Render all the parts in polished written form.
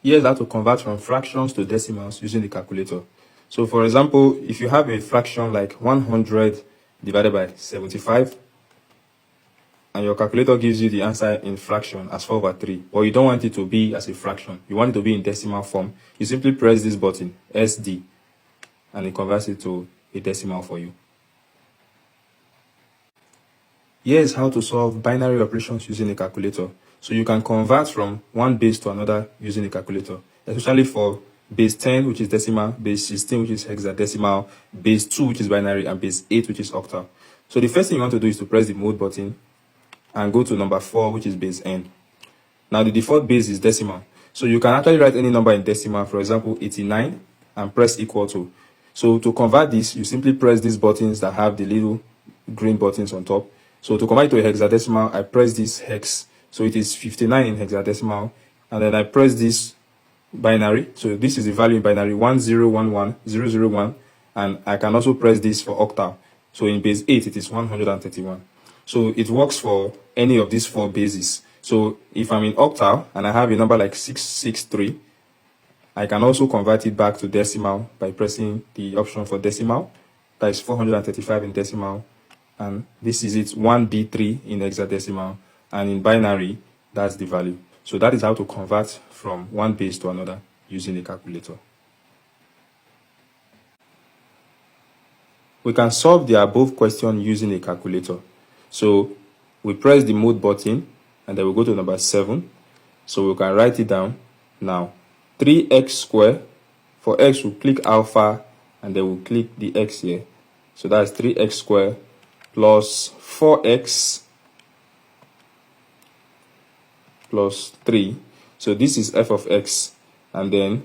Here's how to convert from fractions to decimals using the calculator. So for example, if you have a fraction like 100 divided by 75, and your calculator gives you the answer in fraction as 4/3, or you don't want it to be as a fraction, you want it to be in decimal form, you simply press this button, SD, and it converts it to a decimal for you. Here's how to solve binary operations using a calculator. So you can convert from one base to another using a calculator, especially for base 10, which is decimal, base 16, which is hexadecimal, base 2, which is binary, and base 8, which is octal. So the first thing you want to do is to press the mode button and go to number 4, which is base n. Now the default base is decimal. So you can actually write any number in decimal, for example 89, and press equal to. So to convert this, you simply press these buttons that have the little green buttons on top. So to convert it to a hexadecimal, I press this hex. So it is 59 in hexadecimal. And then I press this binary. So this is the value in binary 1011001. And I can also press this for octal. So in base 8, it is 131. So it works for any of these 4 bases. So if I'm in octal and I have a number like 663, I can also convert it back to decimal by pressing the option for decimal. That is 435 in decimal. And this is it, 1D3 in hexadecimal. And in binary, that's the value. So that is how to convert from one base to another using a calculator. We can solve the above question using a calculator. So we press the mode button and then we go to number 7. So we can write it down now. 3x squared. For x, we'll click alpha and then we'll click the x here. So that's 3x squared plus 4x plus 3. So this is f of x. And then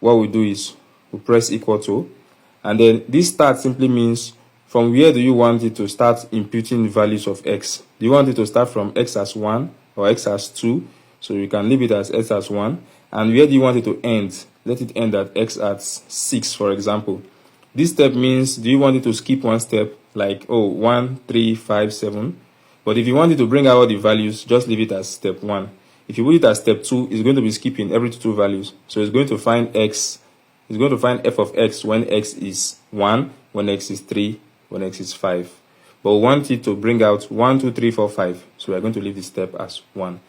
what we do is we press equal to. And then this start simply means from where do you want it to start imputing values of x? Do you want it to start from x as 1 or x as 2? So you can leave it as x as 1. And where do you want it to end? Let it end at x at 6, for example. This step means, do you want it to skip one step, like, 1, 3, 5, 7? But if you want it to bring out all the values, just leave it as step 1. If you put it as step 2, it's going to be skipping every 2 values. So it's going to find x, it's going to find f of x when x is 1, when x is 3, when x is 5. But we want it to bring out 1, 2, 3, 4, 5. So we're going to leave the step as 1.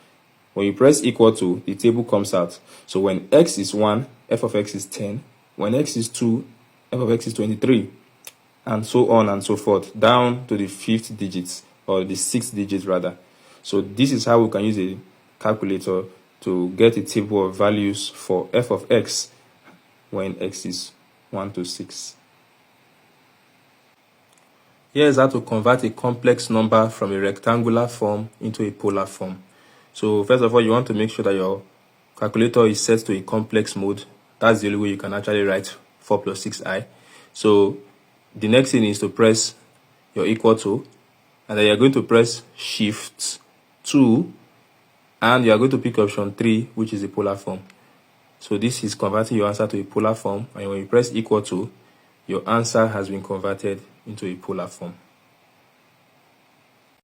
When you press equal to, the table comes out. So when x is 1, f of x is 10. When x is 2, f of x is 23. And so on and so forth, down to the 5th digits, or the 6th digit rather. So this is how we can use a calculator to get a table of values for f of x when x is 1 to 6. Here's how to convert a complex number from a rectangular form into a polar form. So first of all, you want to make sure that your calculator is set to a complex mode. That's the only way you can actually write 4 plus 6i. So the next thing is to press your equal to, and then you're going to press shift 2, and you're going to pick option 3, which is a polar form. So this is converting your answer to a polar form, and when you press equal to, your answer has been converted into a polar form.